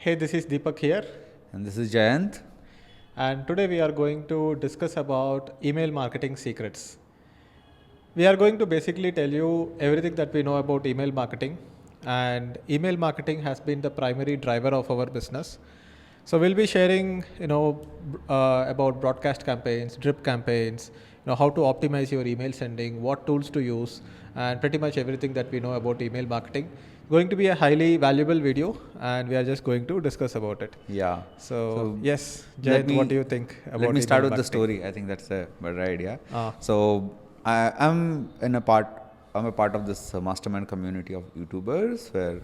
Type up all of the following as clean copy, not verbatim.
Hey, this is Deepak here. And this is Jayant. And today we are going to discuss about email marketing secrets. We are going to basically tell you everything that we know about email marketing. And email marketing has been the primary driver of our business. So we'll be sharing, about broadcast campaigns, drip campaigns, how to optimize your email sending, what tools to use, and pretty much everything that we know about email marketing. Going to be a highly valuable video, and we are just going to discuss about it. Yeah. So yes, Jayant, what do you think about Let me start email with the marketing? story. I think that's a better idea. Ah. So I'm a part of this mastermind community of YouTubers where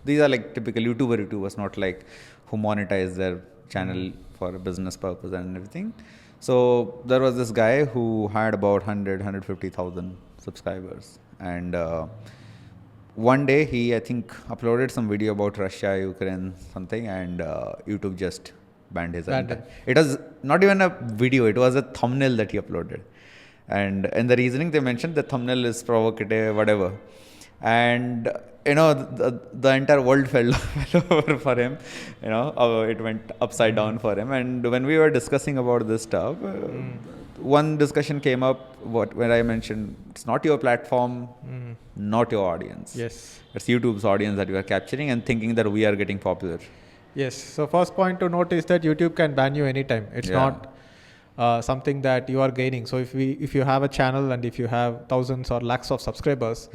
these are like typical YouTubers, not like who monetize their channel for a business purpose and everything. So there was this guy who had about 150,000 subscribers, and one day he, I think, uploaded some video about Russia, Ukraine, something, and YouTube just banned his entire. It was not even a video; it was a thumbnail that he uploaded, and in the reasoning they mentioned the thumbnail is provocative, whatever, and the entire world fell over for him. It went upside down for him. And when we were discussing about this stuff, one discussion came up where I mentioned it's not your platform, not your audience. Yes. It's YouTube's audience that you are capturing and thinking that we are getting popular. Yes. So first point to note is that YouTube can ban you anytime. It's not something that you are gaining. So if you have a channel and if you have thousands or lakhs of subscribers,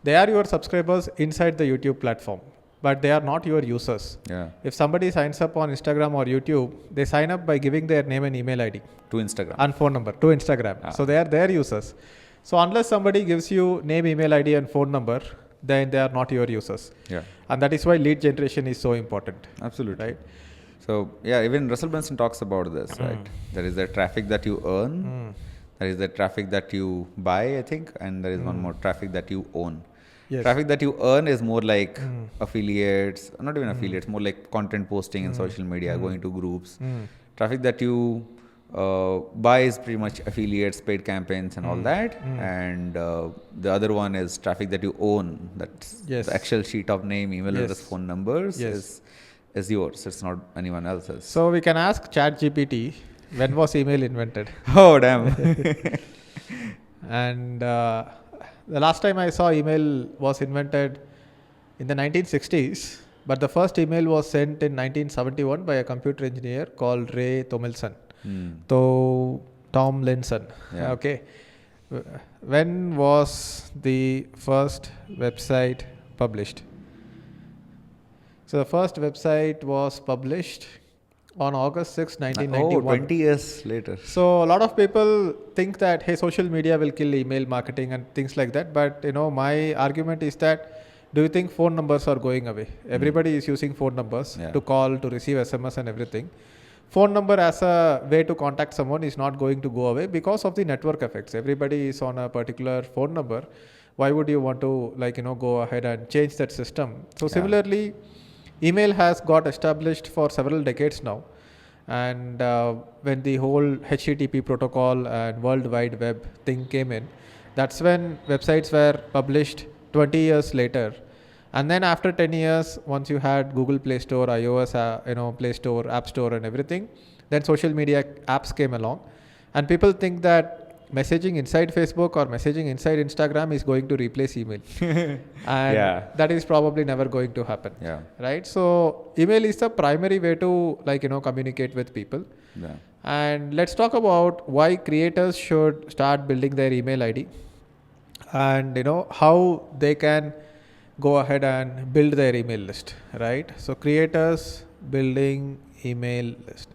they are your subscribers inside the YouTube platform, but they are not your users. If somebody signs up on Instagram or YouTube, they sign up by giving their name and email ID to Instagram and phone number to Instagram. So they are their users. So unless somebody gives you name, email ID and phone number, then they are not your users. And that is why lead generation is so important. Absolutely. Right? So even Russell Brunson talks about this, right? There is the traffic that you earn, there is the traffic that you buy, I think, and there is one more traffic that you own. Yes. Traffic that you earn is more like affiliates, not even affiliates, more like content posting in social media, going to groups. Traffic that you buy is pretty much affiliates, paid campaigns and all that. And the other one is traffic that you own. That's the Excel sheet of name, email address, phone numbers is yours. It's not anyone else's. So we can ask ChatGPT, when was email invented? Oh, damn. And the last time I saw email was invented in the 1960s, but the first email was sent in 1971 by a computer engineer called Ray Tomlinson. Tomlinson. Okay. When was the first website published? So the first website was published on August 6, 1991. 20 years later. So a lot of people think that, hey, social media will kill email marketing and things like that. But, my argument is that, do you think phone numbers are going away? Everybody is using phone numbers to call, to receive SMS and everything. Phone number as a way to contact someone is not going to go away because of the network effects. Everybody is on a particular phone number. Why would you want to go ahead and change that system? So similarly, email has got established for several decades now. And when the whole HTTP protocol and World Wide Web thing came in, that's when websites were published 20 years later. And then after 10 years, once you had Google Play Store, iOS, Play Store, App Store and everything, then social media apps came along. And people think that messaging inside Facebook or messaging inside Instagram is going to replace email. And that is probably never going to happen. Right? So email is the primary way to communicate with people. And let's talk about why creators should start building their email ID and how they can go ahead and build their email list, right? So creators building email list.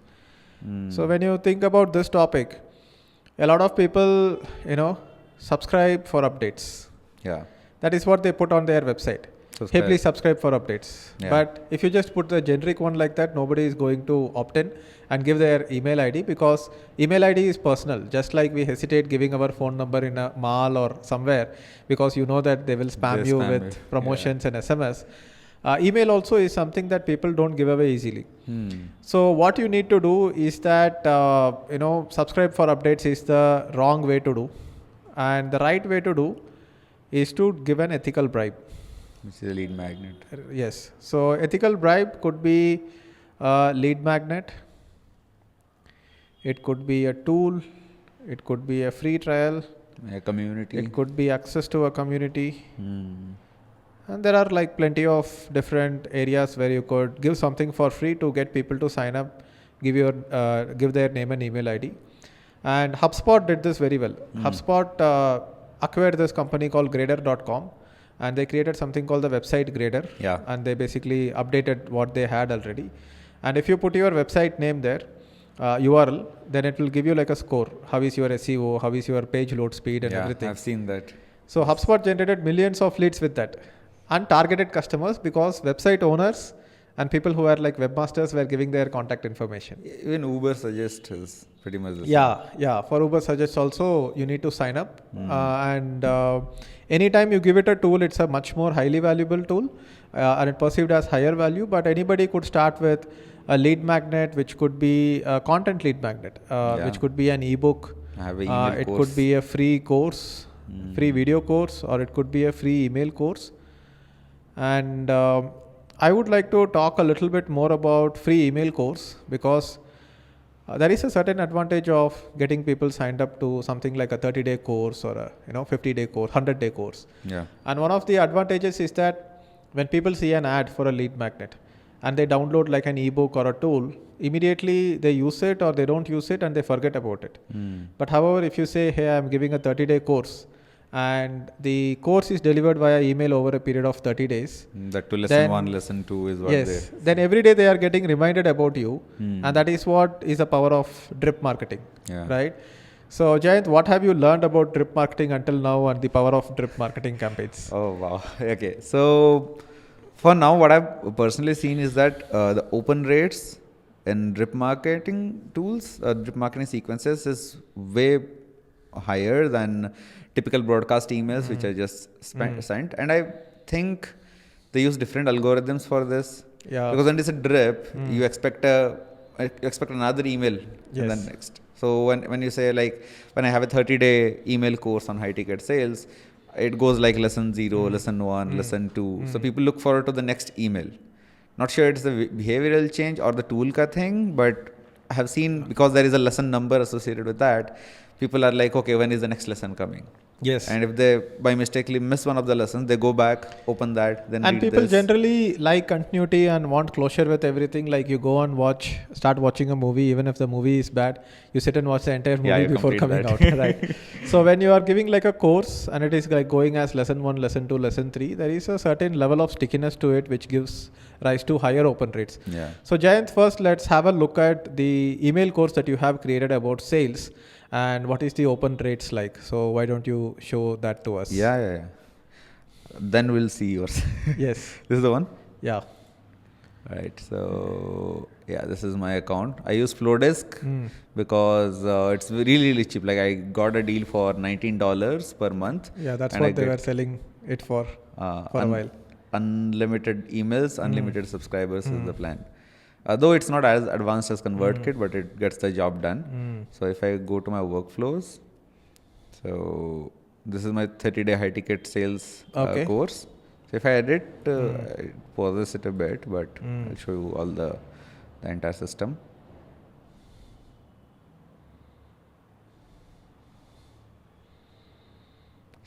So when you think about this topic, a lot of people, subscribe for updates. That is what they put on their website. Hey, please subscribe for updates. But if you just put the generic one like that, nobody is going to opt in and give their email ID because email ID is personal. Just like we hesitate giving our phone number in a mall or somewhere because that they will spam you with promotions and SMS. Email also is something that people don't give away easily. So what you need to do is that, subscribe for updates is the wrong way to do. And the right way to do is to give an ethical bribe. which is a lead magnet. Yes. So ethical bribe could be a lead magnet. It could be a tool. It could be a free trial. A community. It could be access to a community. And there are like plenty of different areas where you could give something for free to get people to sign up, give their name and email ID. And HubSpot did this very well. HubSpot acquired this company called grader.com, and they created something called the website grader. Yeah. And they basically updated what they had already. And if you put your website name there, URL, then it will give you like a score. How is your SEO? How is your page load speed and everything? I've seen that. So HubSpot generated millions of leads with that. Untargeted customers, because website owners and people who are like webmasters were giving their contact information. Even Uber Suggest is pretty much the same. Yeah. For Uber Suggest also, you need to sign up. And anytime you give it a tool, it's a much more highly valuable tool and it perceived as higher value. But anybody could start with a lead magnet, which could be a content lead magnet, which could be an ebook. It could be a free course, free video course, or it could be a free email course. And I would like to talk a little bit more about free email course, because there is a certain advantage of getting people signed up to something like a 30-day course or a 50-day course, 100-day course. Yeah. And one of the advantages is that when people see an ad for a lead magnet and they download like an ebook or a tool, immediately they use it or they don't use it and they forget about it. But however, if you say, hey, I'm giving a 30-day course, and the course is delivered via email over a period of 30 days. That to lesson 1, lesson 2 is what then every day they are getting reminded about you. And that is what is the power of drip marketing, right? So Jayant, what have you learned about drip marketing until now and the power of drip marketing campaigns? Oh, wow. Okay. So for now, what I've personally seen is that the open rates in drip marketing tools, drip marketing sequences is way higher than typical broadcast emails, which are just sent. And I think they use different algorithms for this. Yeah. Because when it's a drip, you expect another email and then next. So when you say like, when I have a 30-day email course on high ticket sales, it goes like lesson 0, lesson 1, lesson 2. So people look forward to the next email. Not sure it's the behavioral change or the tool ka thing, but I have seen, because there is a lesson number associated with that, people are like, okay, when is the next lesson coming? Yes. And if they by mistakenly miss one of the lessons, they go back, open that, then and read people this. Generally like continuity and want closure with everything. Like you go and start watching a movie, even if the movie is bad, you sit and watch the entire movie before coming out, right? So when you are giving like a course and it is like going as lesson 1, lesson 2, lesson 3, there is a certain level of stickiness to it, which gives rise to higher open rates. Yeah. So Jayant, first let's have a look at the email course that you have created about sales. And what is the open rates like? So why don't you show that to us? Yeah. Then we'll see yours. Yes. This is the one? Yeah. Right. So this is my account. I use Flowdesk because it's really cheap. Like I got a deal for $19 per month. Yeah, that's what they were selling it for a while. Unlimited emails, unlimited subscribers is the plan. Though it's not as advanced as ConvertKit, but it gets the job done. So if I go to my workflows, so this is my 30-day high ticket sales course. So if I edit, it pauses it a bit, but I'll show you all the entire system.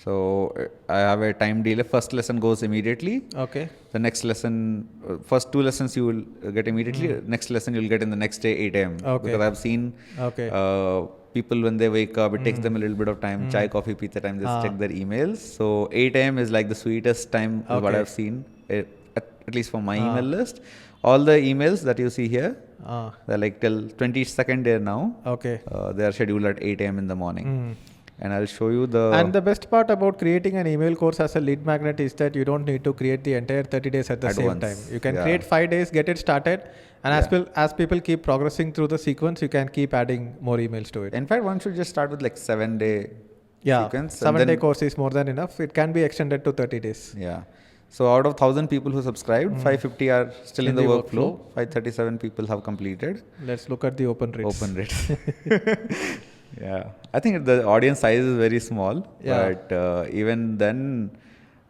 So I have a time delay. First lesson goes immediately. Okay. The next lesson, first 2 lessons you will get immediately. Next lesson you'll get in the next day 8 a.m. Okay. Because I've seen people when they wake up, it takes them a little bit of time. Chai, coffee, pizza time, just check their emails. So 8 a.m. is like the sweetest time is what I've seen, at least for my email list. All the emails that you see here, they're like till 22nd day now. Okay. They are scheduled at 8 a.m. in the morning. And I'll show you And the best part about creating an email course as a lead magnet is that you don't need to create the entire 30 days at the same time. You can create 5 days, get it started. And as people keep progressing through the sequence, you can keep adding more emails to it. In fact, one should just start with like 7-day sequence. 7-day course is more than enough. It can be extended to 30 days. Yeah. So out of 1,000 people who subscribed, 550 are still in the workflow. 537 people have completed. Let's look at the open rates. Yeah, I think the audience size is very small, but even then,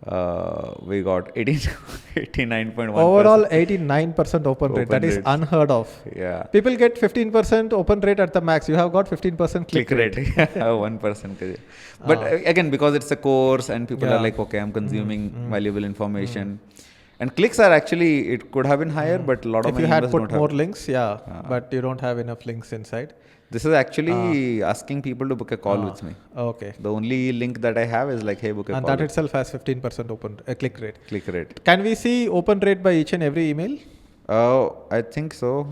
we got 89.1%. Overall, 89% open rate. That is rates. unheard of. Yeah. People get 15% open rate at the max. You have got 15% click rate. 1%. But again, because it's a course and people are like, okay, I'm consuming valuable information. And clicks are actually, it could have been higher, but a lot of if my you had emails put don't more have. links, but you don't have enough links inside. This is actually asking people to book a call with me. Okay. The only link that I have is like, hey, book a and call. that itself has 15% click rate. Click rate. Can we see open rate by each and every email? I think so.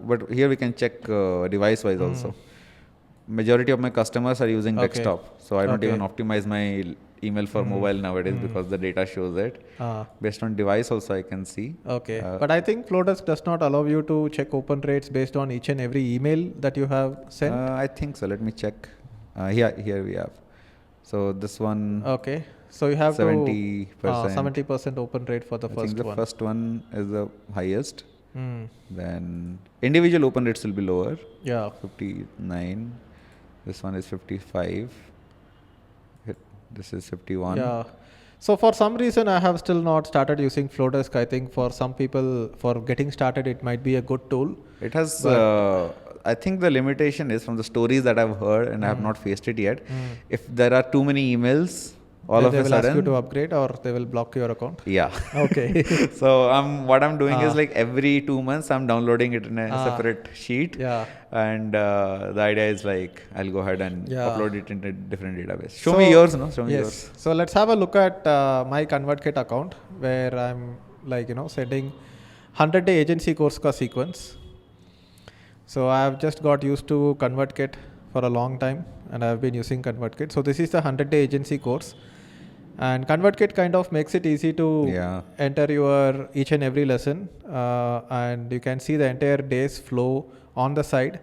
But here we can check device wise also. Majority of my customers are using desktop, so I don't even optimize my email for mobile nowadays because the data shows it. Based on device also I can see. Okay, but I think Flowdesk does not allow you to check open rates based on each and every email that you have sent. I think so. Let me check. Here we have. So this one. Okay, so you have 70%. 70% open rate for the first one. I think the first one is the highest. Then individual open rates will be lower. Yeah. 59. This one is 55. This is 51. Yeah. So for some reason, I have still not started using Flowdesk. I think for some people, for getting started, it might be a good tool. It has, I think the limitation is from the stories that I've heard and I have not faced it yet. If there are too many emails, all of a sudden. They will ask you to upgrade or they will block your account? Yeah. Okay. So what I'm doing is like every 2 months, I'm downloading it in a separate sheet. Yeah. And the idea is like, I'll go ahead and upload it in a different database. Show So, me yours, no? Show me yours. So let's have a look at my ConvertKit account where I'm like, sending 100-day agency course ka sequence. So I've just got used to ConvertKit for a long time and I've been using ConvertKit. So this is the 100-day agency course. And ConvertKit kind of makes it easy to enter your each and every lesson and you can see the entire day's flow on the side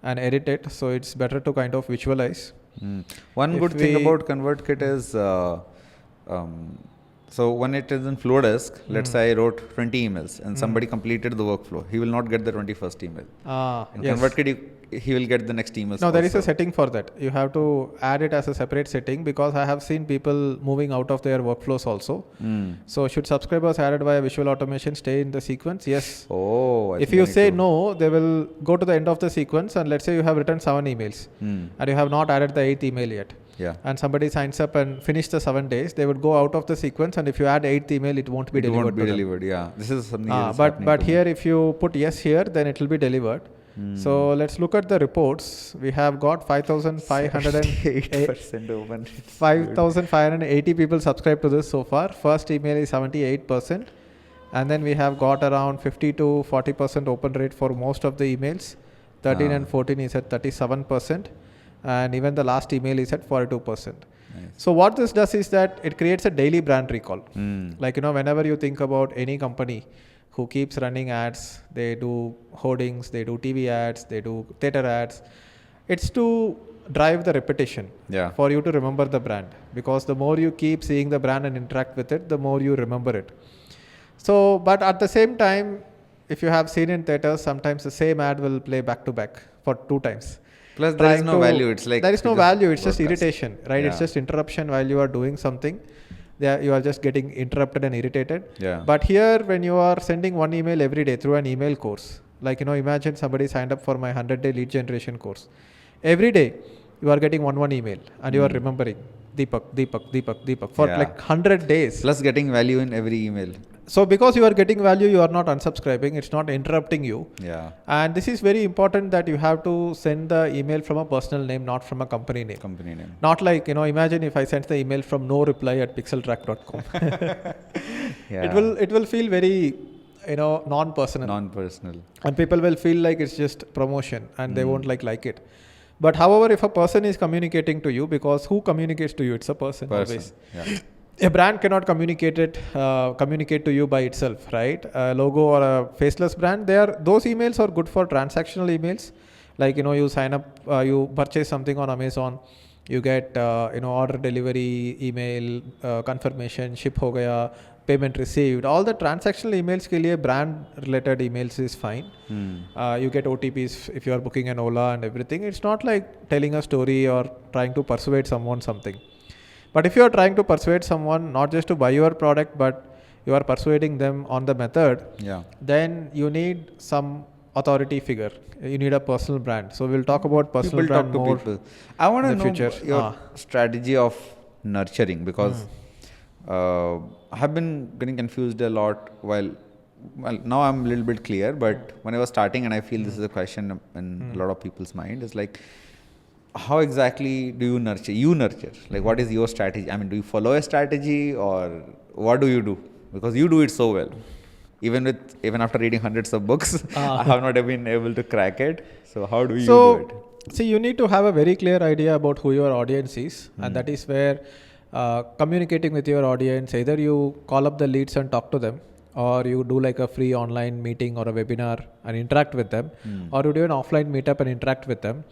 and edit it. So it's better to kind of visualize. One good thing about ConvertKit is, so when it is in Flowdesk, let's say I wrote 20 emails and somebody completed the workflow, he will not get the 21st email. In ConvertKit, he will get the next email. No, there is a setting for that. You have to add it as a separate setting because I have seen people moving out of their workflows also. So should subscribers added via visual automation stay in the sequence? Yes. If you say no, they will go to the end of the sequence and let's say you have written 7 emails and you have not added the 8th email yet. And somebody signs up and finish the 7 days, they would go out of the sequence and if you add 8th email, it won't be delivered. It won't be delivered, This is something but here if you put yes here, then it will be delivered. So let's look at the reports. We have got 5,580 people subscribed to this so far. First email is 78%. And then we have got around 50 to 40% open rate for most of the emails. 13 and 14 is at 37%. And even the last email is at 42%. So what this does is that it creates a daily brand recall. Like, whenever you think about any company who keeps running ads, they do hoardings, they do TV ads, they do theater ads. It's to drive the repetition for you to remember the brand. Because the more you keep seeing the brand and interact with it, the more you remember it. So, but at the same time, if you have seen in theaters, sometimes the same ad will play back to back for 2 times. Plus there is no value. It's like there is no value. It's just irritation, right? It's just interruption while you are doing something. You are just getting interrupted and irritated. But here, when you are sending one email every day through an email course, like, imagine somebody signed up for my 100-day lead generation course. Every day, you are getting one email and you are remembering Deepak for like 100 days. Plus getting value in every email. So because you are getting value, you are not unsubscribing. It's not interrupting you. And this is very important that you have to send the email from a personal name, not from a company name. Not like, imagine if I sent the email from noreply@pixeltrack.com. It will feel very, non-personal. And people will feel like it's just promotion and they won't like it. But however, if a person is communicating to you, because who communicates to you? It's a person. Always. A brand cannot communicate to you by itself, right? A logo or a faceless brand, those emails are good for transactional emails. Like, you sign up, you purchase something on Amazon, you get, order delivery, email, confirmation, ship ho gaya, payment received. All the transactional emails ke liye brand related emails is fine. You get OTPs if you are booking an Ola and everything. It's not like telling a story or trying to persuade someone something. But if you are trying to persuade someone not just to buy your product, but you are persuading them on the method, then you need some authority figure. You need a personal brand. So we'll talk about personal People brand talk to more people. I want to in the know future. your strategy of nurturing, because I have been getting confused a lot well, now I'm a little bit clear, but when I was starting, and I feel this is a question in a lot of people's mind, is like, how exactly do you nurture? Like, what is your strategy? I mean, do you follow a strategy, or what do you do? Because you do it so well. Even after reading hundreds of books, I have not been able to crack it. So how do you do it? See, you need to have a very clear idea about who your audience is, and that is where communicating with your audience, either you call up the leads and talk to them, or you do like a free online meeting or a webinar and interact with them, or you do an offline meetup and interact with them.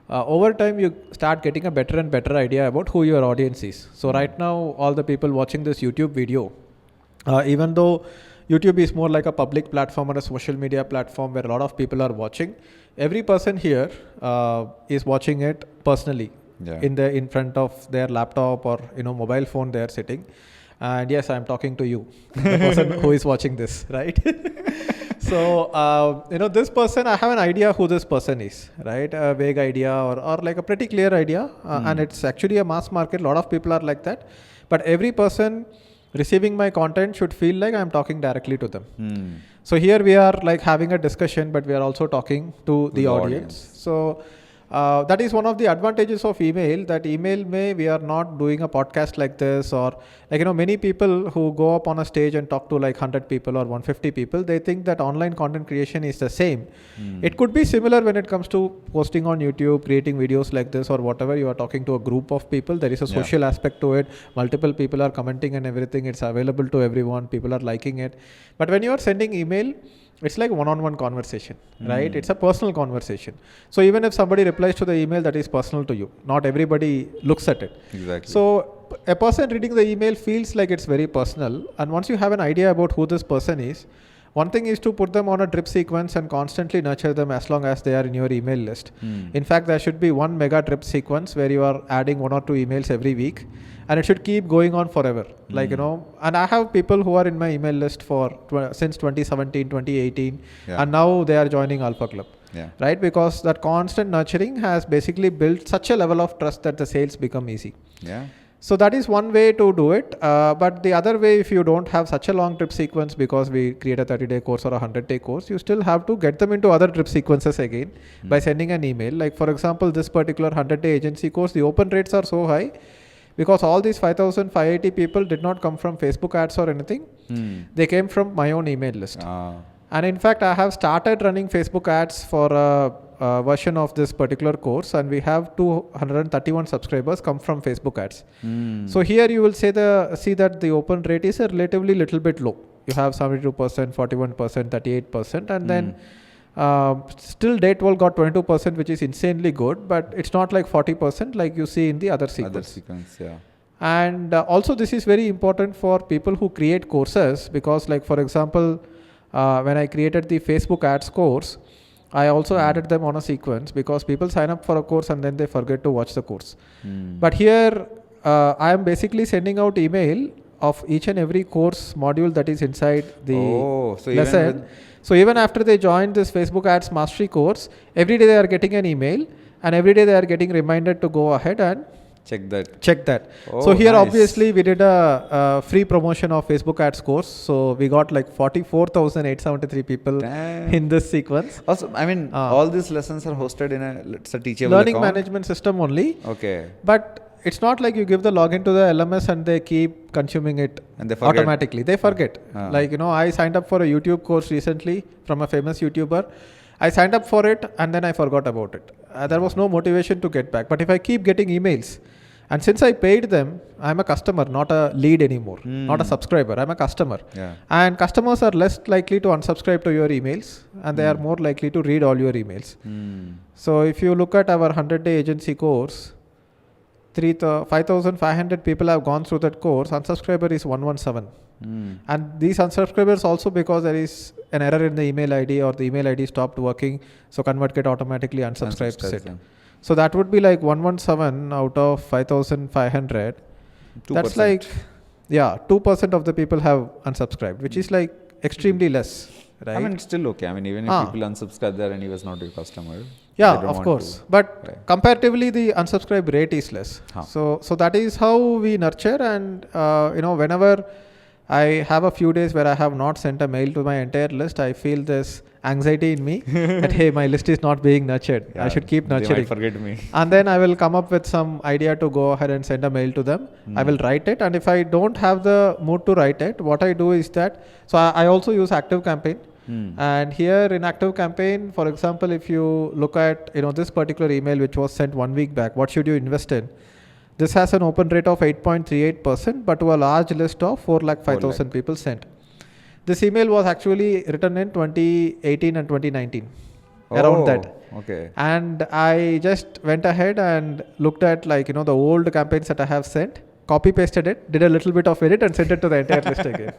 Over time, you start getting a better and better idea about who your audience is. So right now, all the people watching this YouTube video, even though YouTube is more like a public platform or a social media platform where a lot of people are watching, every person here is watching it personally in front of their laptop or mobile phone they are sitting. And yes, I'm talking to you, the person who is watching this, right? So, this person, I have an idea who this person is, right? A vague idea or like a pretty clear idea. And it's actually a mass market. A lot of people are like that. But every person receiving my content should feel like I'm talking directly to them. So here we are like having a discussion, but we are also talking to the audience. So that is one of the advantages of email, that email we are not doing a podcast like this, or like, many people who go up on a stage and talk to like 100 people or 150 people, they think that online content creation is the same. It could be similar when it comes to posting on YouTube, creating videos like this or whatever. You are talking to a group of people. There is a social aspect to it. Multiple people are commenting and everything. It's available to everyone. People are liking it. But when you are sending email, it's like one-on-one conversation, right? It's a personal conversation. So even if somebody replies to the email, that is personal to you. Not everybody looks at it. Exactly. So a person reading the email feels like it's very personal. And once you have an idea about who this person is, one thing is to put them on a drip sequence and constantly nurture them as long as they are in your email list. In fact, there should be one mega drip sequence where you are adding 1 or 2 emails every week. And it should keep going on forever. Like, and I have people who are in my email list since 2017, 2018, and now they are joining Alpha Club, right? Because that constant nurturing has basically built such a level of trust that the sales become easy. So that is one way to do it. But the other way, if you don't have such a long drip sequence, because we create a 30-day course or a 100-day course, you still have to get them into other drip sequences again by sending an email. Like, for example, this particular 100-day agency course, the open rates are so high because all these 5,580 people did not come from Facebook ads or anything. They came from my own email list. And in fact, I have started running Facebook ads for a version of this particular course, and we have 231 subscribers come from Facebook ads. So here you will see that the open rate is a relatively little bit low. You have 72%, 41%, 38%, and then still day 12 got 22%, which is insanely good, but it's not like 40% like you see in the other sequence. And also this is very important for people who create courses, because like, for example, when I created the Facebook ads course, I also added them on a sequence, because people sign up for a course and then they forget to watch the course. But here I am basically sending out email of each and every course module that is inside the lesson. So even after they join this Facebook ads mastery course, every day they are getting an email, and every day they are getting reminded to go ahead and check that. So here obviously we did a free promotion of Facebook ads course. So we got like 44,873 people in this sequence. Also, I mean, all these lessons are hosted in a teachable learning account? management system only. Okay. But it's not like you give the login to the LMS and they keep consuming it and they forget. Automatically. They forget. Like, I signed up for a YouTube course recently from a famous YouTuber. I signed up for it and then I forgot about it. There was no motivation to get back. But if I keep getting emails, and since I paid them, I'm a customer, not a lead anymore, not a subscriber. I'm a customer. And customers are less likely to unsubscribe to your emails, and they are more likely to read all your emails. So if you look at our 100-day agency course, 5,500 people have gone through that course. Unsubscriber is 117. And these unsubscribers also, because there is an error in the email ID or the email ID stopped working, so ConvertKit automatically unsubscribes it. So that would be like 117 out of 5,500. That's like, 2% of the people have unsubscribed, which is like extremely less, right? I mean, it's still okay. I mean, even if people unsubscribe there and he was not your customer. Yeah, of course. But comparatively, the unsubscribe rate is less. So that is how we nurture. And, whenever I have a few days where I have not sent a mail to my entire list, I feel this anxiety in me that, hey, my list is not being nurtured. I should keep nurturing. They might forget me. And then I will come up with some idea to go ahead and send a mail to them. I will write it. And if I don't have the mood to write it, what I do is that, so I also use Active Campaign. And here in Active Campaign, for example, if you look at, this particular email which was sent 1 week back, what should you invest in? This has an open rate of 8.38%, but to a large list of 4,05,000 people sent. This email was actually written in 2018 and 2019, around that. Okay. And I just went ahead and looked at the old campaigns that I have sent, copy pasted it, did a little bit of edit and sent it to the entire list again.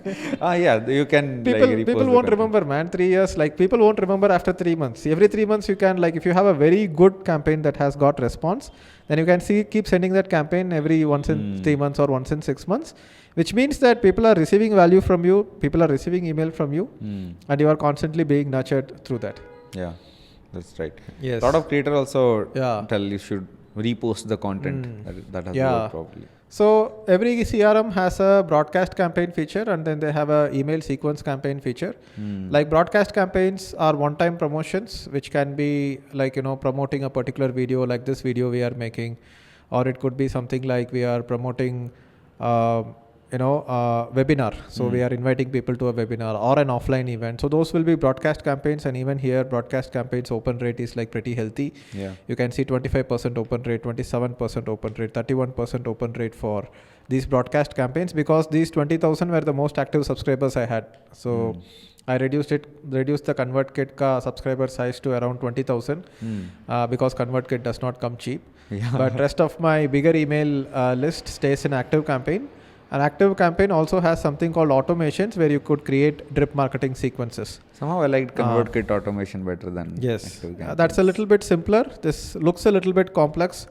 You can people won't remember, man. 3 years, people won't remember after 3 months. Every 3 months you can, if you have a very good campaign that has got response, then you can keep sending that campaign every once in 3 months or once in 6 months, which means that people are receiving value from you, people are receiving email from you, and you are constantly being nurtured through that. Yeah, that's right. Yes. A lot of creators also tell you should repost the content that has worked properly. So every CRM has a broadcast campaign feature, and then they have a email sequence campaign feature. Like broadcast campaigns are one-time promotions, which can be promoting a particular video, like this video we are making, or it could be something like we are promoting webinar. So we are inviting people to a webinar or an offline event. So those will be broadcast campaigns. And even here, broadcast campaigns open rate is pretty healthy. Yeah. You can see 25% open rate, 27% open rate, 31% open rate for these broadcast campaigns, because these 20,000 were the most active subscribers I had. So I reduced the ConvertKit ka subscriber size to around 20,000 because ConvertKit does not come cheap. Yeah. But rest of my bigger email list stays in Active Campaign. An Active Campaign also has something called automations where you could create drip marketing sequences. Somehow I liked ConvertKit automation better than Active Campaign. That's a little bit simpler. This looks a little bit complex.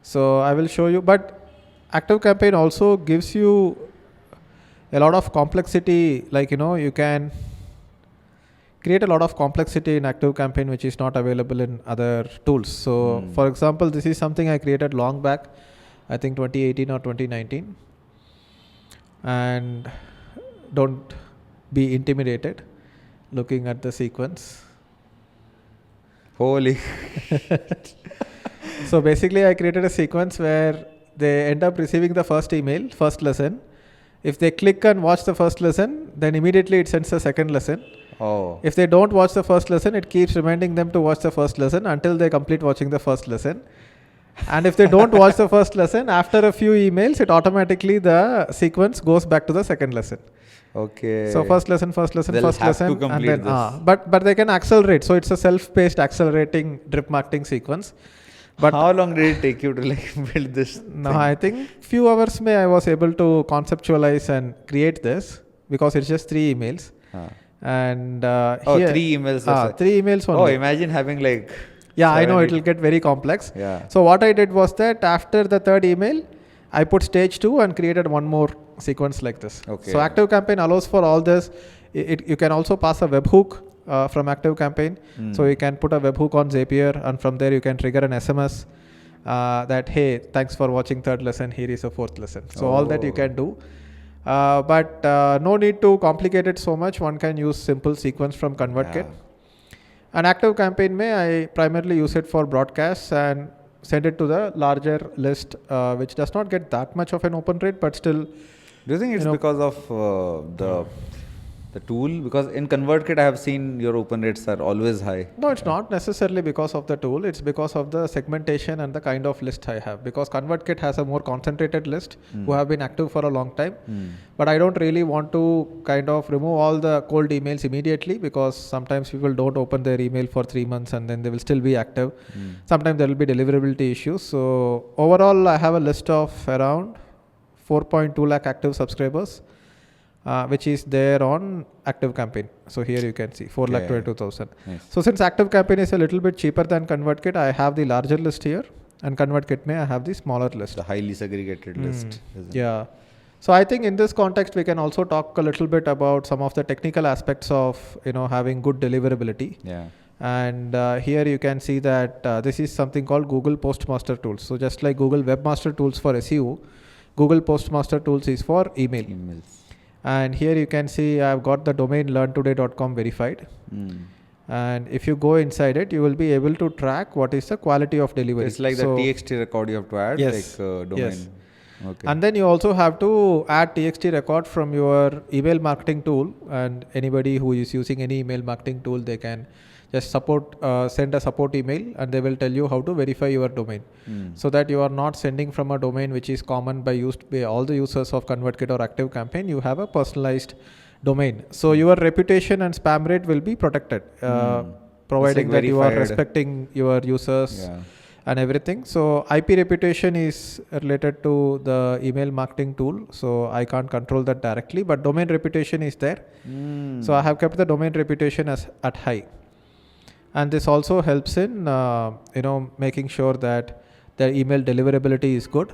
So I will show you. But Active Campaign also gives you a lot of complexity. You can create a lot of complexity in Active Campaign which is not available in other tools. So for example, this is something I created long back, I think 2018 or 2019. And don't be intimidated looking at the sequence. Holy. So basically I created a sequence where they end up receiving the first email, first lesson. If they click and watch the first lesson, then immediately it sends the second lesson. If they don't watch the first lesson, it keeps reminding them to watch the first lesson until they complete watching the first lesson. And if they don't watch the first lesson, after a few emails, it automatically the sequence goes back to the second lesson. Okay. So first lesson, They'll first have lesson, to complete and then this. but they can accelerate. So it's a self-paced accelerating drip marketing sequence. But how long did it take you to build this? No, I think few hours I was able to conceptualize and create this because it's just 3 emails. And here, 3 emails. 3 emails only. Imagine having I know it will get very complex. Yeah. So what I did was that after the 3rd email, I put stage 2 and created one more sequence like this. Okay. So Active Campaign allows for all this. You can also pass a webhook from Active Campaign. So you can put a webhook on Zapier, and from there you can trigger an SMS that, hey, thanks for watching 3rd lesson. Here is a 4th lesson. So all that you can do. But no need to complicate it so much. One can use simple sequence from ConvertKit. Yeah. An Active Campaign I primarily use it for broadcasts and send it to the larger list, which does not get that much of an open rate, but still. Do you think it's because of the tool? Because in ConvertKit, I have seen your open rates are always high. No, it's not necessarily because of the tool. It's because of the segmentation and the kind of list I have. Because ConvertKit has a more concentrated list who have been active for a long time. But I don't really want to kind of remove all the cold emails immediately, because sometimes people don't open their email for 3 months and then they will still be active. Sometimes there will be deliverability issues. So overall, I have a list of around 4.2 lakh active subscribers. Which is there on Active Campaign. So here you can see 4,22,000. Nice. So since Active Campaign is a little bit cheaper than ConvertKit, I have the larger list here. and ConvertKit mein I have the smaller list. The highly segregated list. Yeah. So I think in this context, we can also talk a little bit about some of the technical aspects of, having good deliverability. Yeah. And here you can see that this is something called Google Postmaster Tools. So just like Google Webmaster Tools for SEO, Google Postmaster Tools is for email. Emails. And here you can see I've got the domain learntoday.com verified. And if you go inside it, you will be able to track what is the quality of delivery. It's like the TXT record you have to add, yes, like domain. Yes. Okay. And then you also have to add TXT record from your email marketing tool, and anybody who is using any email marketing tool, they can just send a support email, and they will tell you how to verify your domain, so that you are not sending from a domain which is common by all the users of ConvertKit or ActiveCampaign. You have a personalized domain, so your reputation and spam rate will be protected, providing that you are respecting your users. Yeah. And everything. So IP reputation is related to the email marketing tool, so I can't control that directly, but domain reputation is there. So I have kept the domain reputation at high, and this also helps in making sure that the email deliverability is good,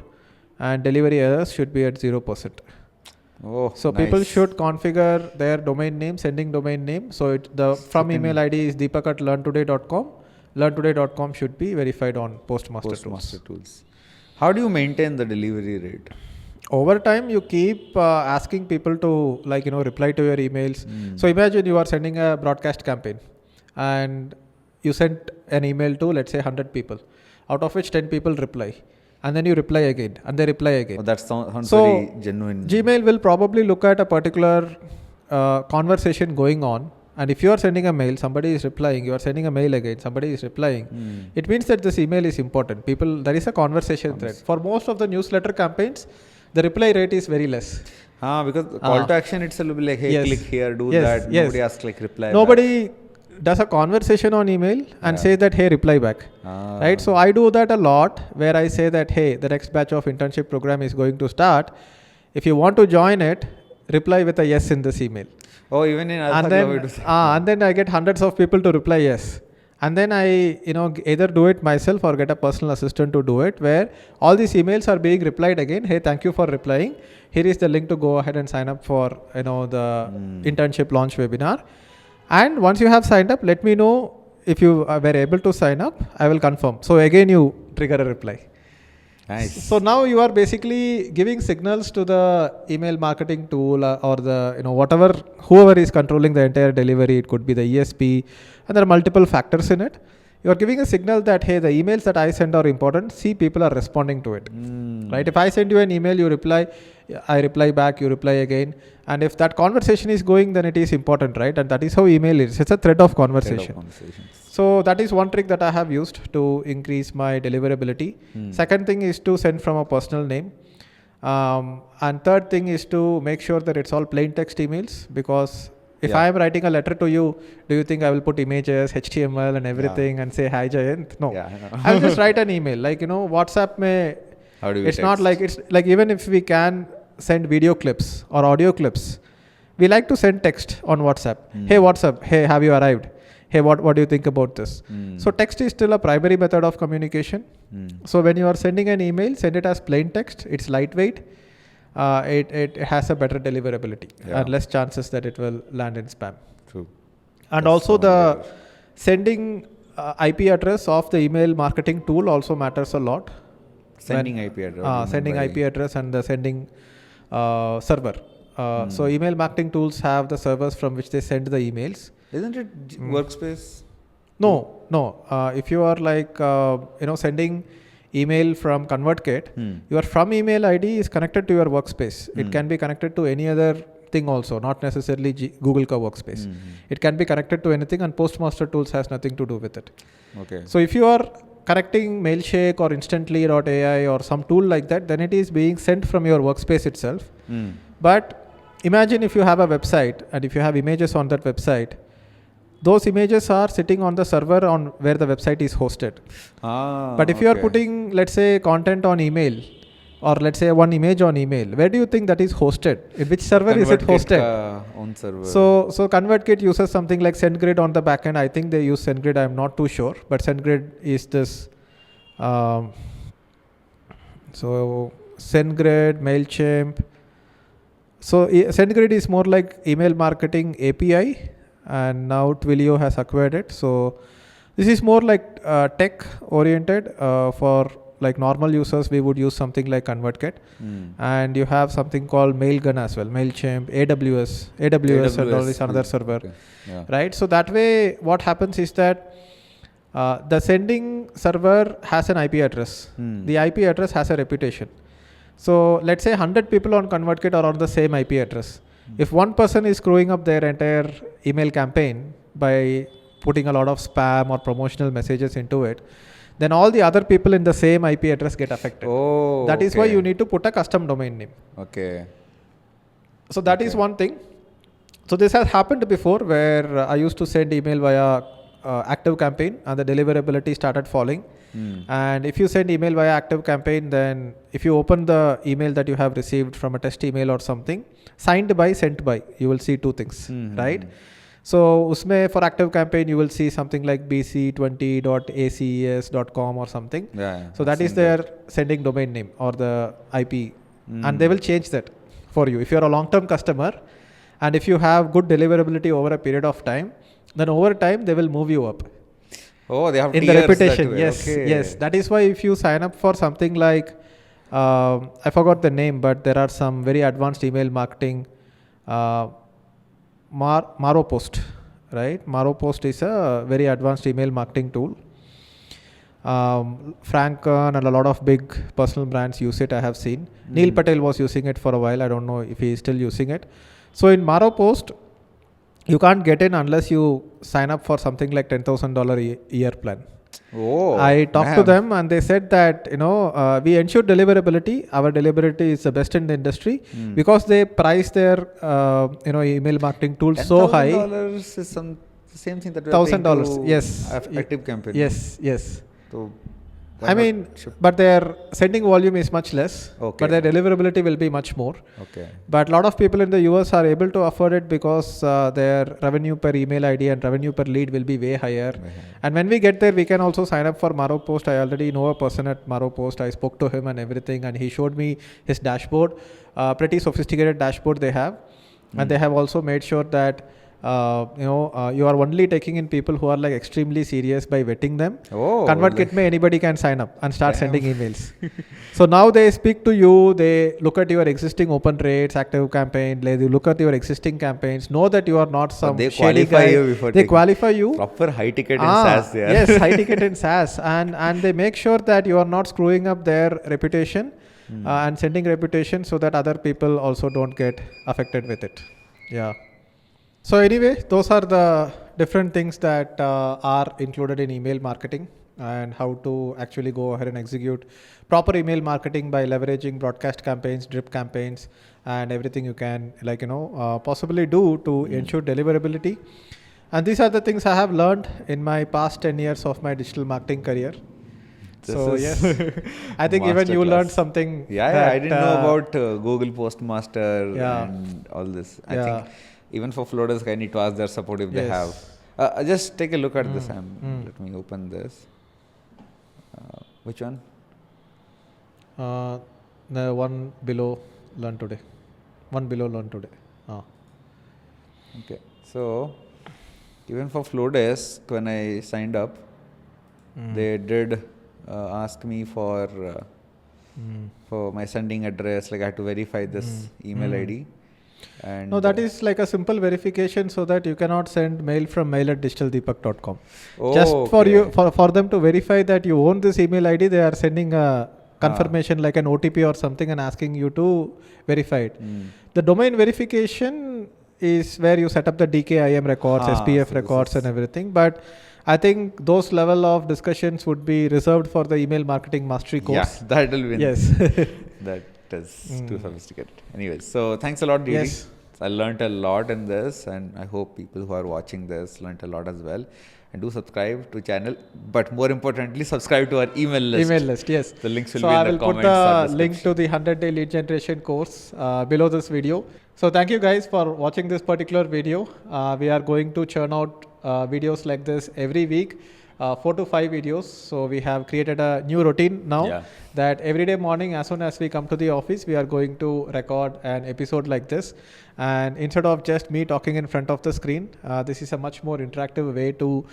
and delivery errors should be at 0%. Oh, so nice. People should configure their domain name, sending domain name. So from email ID is deepak@learntoday.com. Learntoday.com should be verified on Postmaster Tools. How do you maintain the delivery rate? Over time, you keep asking people to reply to your emails. So imagine you are sending a broadcast campaign, and you sent an email to, let's say, 100 people, out of which 10 people reply. And then you reply again, and they reply again. Oh, that sounds very genuine. Gmail will probably look at a particular conversation going on. And if you are sending a mail, somebody is replying, you are sending a mail again, somebody is replying. It means that this email is important. There is a conversation thread. For most of the newsletter campaigns, the reply rate is very less. Because call to action itself will be like, hey, click here, do that. Nobody asks reply Nobody does a conversation on email and says that, hey, reply back. Right? So I do that a lot, where I say that, hey, the next batch of internship program is going to start. If you want to join it, reply with a yes in this email. Oh, even in Alpha and then I get hundreds of people to reply yes. And then I, either do it myself or get a personal assistant to do it, where all these emails are being replied again. Hey, thank you for replying. Here is the link to go ahead and sign up for, the internship launch webinar. And once you have signed up, let me know if you were able to sign up. I will confirm. So again, you trigger a reply. Nice. So now you are basically giving signals to the email marketing tool or the, whoever is controlling the entire delivery. It could be the ESP, and there are multiple factors in it. You are giving a signal that, hey, the emails that I send are important. See, people are responding to it. Right? If I send you an email, you reply, I reply back, you reply again. And if that conversation is going, then it is important, right? And that is how email is. It's a thread of conversation. So that is one trick that I have used to increase my deliverability. Second thing is to send from a personal name. And third thing is to make sure that it's all plain text emails, because if I am writing a letter to you, do you think I will put images, HTML and everything and say, hi Jayant? No. I will just write an email. WhatsApp mein, it's not like, it's like, even if we can send video clips or audio clips, we like to send text on WhatsApp. Hey, what's up? Hey, have you arrived? Hey, what do you think about this? So text is still a primary method of communication. So when you are sending an email, send it as plain text. It's lightweight. It has a better deliverability and less chances that it will land in spam. True. And also the sending IP address of the email marketing tool also matters a lot. Sending IP address. Sending IP address and the sending server. So email marketing tools have the servers from which they send the emails. Isn't it Workspace? No. If you are sending email from ConvertKit, your from email ID is connected to your workspace. It can be connected to any other thing also, not necessarily Google ka workspace. It can be connected to anything, and Postmaster Tools has nothing to do with it. Okay. So if you are connecting Mailshake or Instantly.ai or some tool like that, then it is being sent from your workspace itself. But imagine if you have a website and if you have images on that website, those images are sitting on the server on where the website is hosted. But if you are putting, let's say, content on email, or let's say one image on email, where do you think that is hosted? In which server is it hosted? On server. So ConvertKit uses something like SendGrid on the backend. I think they use SendGrid. I'm not too sure, but SendGrid is this So SendGrid, Mailchimp. So SendGrid is more like email marketing API, and now Twilio has acquired it. So this is more like tech oriented. For like normal users, we would use something like ConvertKit, and you have something called Mailgun as well, Mailchimp, AWS, and all this another server, right? So that way, what happens is that the sending server has an IP address. The IP address has a reputation. So let's say 100 people on ConvertKit are on the same IP address. If one person is screwing up their entire email campaign by putting a lot of spam or promotional messages into it, then all the other people in the same IP address get affected. Oh, that is why you need to put a custom domain name. Okay. So that is one thing. So this has happened before where I used to send email via active campaign and the deliverability started falling. And if you send email via active campaign, then if you open the email that you have received from a test email or something, signed by, sent by, you will see two things, right? So usme for active campaign, you will see something like bc20.aces.com or something. So that is their sending domain name or the IP. And they will change that for you. If you're a long-term customer and if you have good deliverability over a period of time, then over time they will move you up. Oh, they have in the reputation. Yes, yes. That is why if you sign up for something like, I forgot the name, but there are some very advanced email marketing, MaroPost, right? MaroPost is a very advanced email marketing tool. Franken and a lot of big personal brands use it, I have seen. Neil Patel was using it for a while. I don't know if he is still using it. So in MaroPost, you can't get in unless you sign up for something like $10,000 a year plan. I talked to them and they said that, we ensure deliverability. Our deliverability is the best in the industry because they price their, email marketing tools so high. $10,000 is the same thing that $1,000. Yes. Active campaign. Yes. So but their sending volume is much less, but their deliverability will be much more. But a lot of people in the US are able to afford it because their revenue per email ID and revenue per lead will be way higher. And when we get there, we can also sign up for MaroPost. I already know a person at MaroPost. I spoke to him and everything, and he showed me his dashboard. Pretty sophisticated dashboard they have. And they have also made sure that you are only taking in people who are like extremely serious by vetting them. ConvertKit mein anybody can sign up and start sending emails. So now they speak to you, they look at your existing open rates, active campaign, they look at your existing campaigns, know that you are not some shady guy. They qualify you. Proper high ticket in SaaS there. Yes, high ticket in SaaS. And they make sure that you are not screwing up their reputation and sending reputation so that other people also don't get affected with it. Yeah. So anyway, those are the different things that are included in email marketing and how to actually go ahead and execute proper email marketing by leveraging broadcast campaigns, drip campaigns, and everything you can possibly do to ensure deliverability. And these are the things I have learned in my past 10 years of my digital marketing career. Yes, I think even you learned something. I didn't know about Google Postmaster and all this. I think even for Flowdesk, I need to ask their support if they have. Just take a look at this. Let me open this. Which one? The one below Learn Today. One below Learn Today. Okay. So, even for Flowdesk, when I signed up, they did ask me for my sending address. Like I had to verify this email ID. And no, that is like a simple verification so that you cannot send mail from mail@digitaldeepak.com. Just for you, for them to verify that you own this email ID, they are sending a confirmation like an OTP or something and asking you to verify it. The domain verification is where you set up the DKIM records, SPF records and everything. But I think those level of discussions would be reserved for the email marketing mastery course. Yeah, that will win. Yes. That is too sophisticated. Anyways, so thanks a lot, Didi. Yes. I learned a lot in this, and I hope people who are watching this learned a lot as well. And do subscribe to channel, but more importantly, subscribe to our email list. Email list, yes. The links will be in the comments. So I will put the link to the 100-day lead generation course below this video. So thank you guys for watching this particular video. We are going to churn out videos like this every week 4 to 5 videos. So we have created a new routine now that every day morning, as soon as we come to the office, we are going to record an episode like this. And instead of just me talking in front of the screen, this is a much more interactive way to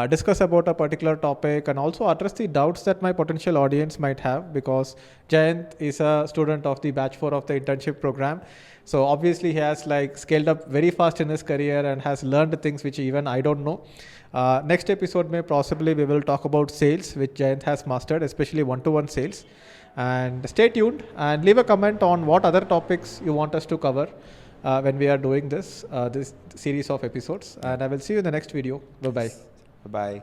discuss about a particular topic and also address the doubts that my potential audience might have, because Jayant is a student of the batch 4 of the internship program. So obviously he has like scaled up very fast in his career and has learned things which even I don't know. Next episode may possibly we will talk about sales, which Jayant has mastered, especially one-to-one sales. And stay tuned and leave a comment on what other topics you want us to cover when we are doing this series of episodes. And I will see you in the next video. Bye-bye. Bye-bye.